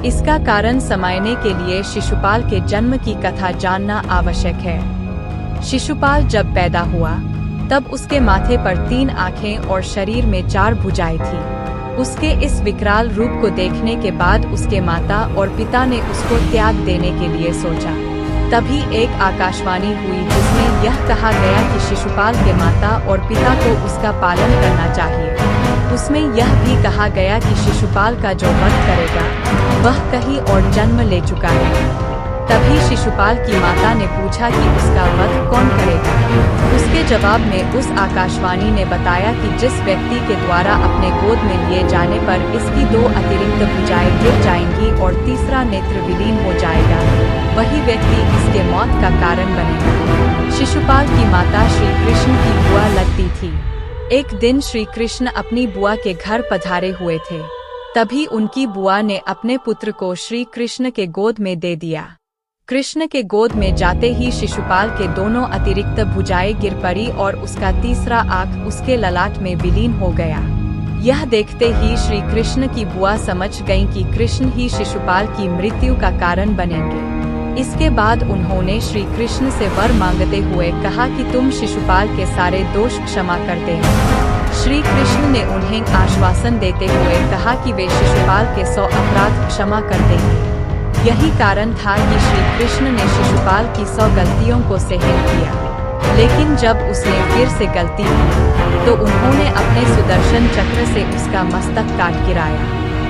इसका कारण समझने के लिए शिशुपाल के जन्म की कथा जानना आवश्यक है। शिशुपाल जब पैदा हुआ तब उसके माथे पर 3 आँखें और शरीर में 4 भुजाएं थी। उसके इस विकराल रूप को देखने के बाद उसके माता और पिता ने उसको त्याग देने के लिए सोचा। तभी एक आकाशवाणी हुई जिसमें यह कहा गया कि शिशुपाल के माता और पिता को उसका पालन करना चाहिए। उसमें यह भी कहा गया कि शिशुपाल का जो वध करेगा वह कहीं और जन्म ले चुका है। तभी शिशुपाल की माता ने पूछा कि उसका वध कौन करेगा। उसके जवाब में उस आकाशवाणी ने बताया कि जिस व्यक्ति के द्वारा अपने गोद में लिए जाने पर इसकी 2 अतिरिक्त भुजाएं गिर जाएंगी और तीसरा नेत्र विलीन हो जाएगा, वही व्यक्ति इसके मौत का कारण बनेगा। शिशुपाल की माता श्री कृष्ण की बुआ लगती थी। एक दिन श्री कृष्ण अपनी बुआ के घर पधारे हुए थे। तभी उनकी बुआ ने अपने पुत्र को श्री कृष्ण के गोद में दे दिया। कृष्ण के गोद में जाते ही शिशुपाल के दोनों अतिरिक्त भुजाएं गिर पड़ी और उसका तीसरा आँख उसके ललाट में विलीन हो गया। यह देखते ही श्री कृष्ण की बुआ समझ गईं कि कृष्ण ही शिशुपाल की मृत्यु का कारण बनेंगे। इसके बाद उन्होंने श्री कृष्ण से वर मांगते हुए कहा कि तुम शिशुपाल के सारे दोष क्षमा कर देना। श्री कृष्ण ने उन्हें आश्वासन देते हुए कहा कि वे शिशुपाल के 100 अपराध क्षमा कर देंगे। यही कारण था कि श्री कृष्ण ने शिशुपाल की 100 गलतियों को सहन किया। लेकिन जब उसने फिर से गलती की तो उन्होंने अपने सुदर्शन चक्र से उसका मस्तक काट गिराया।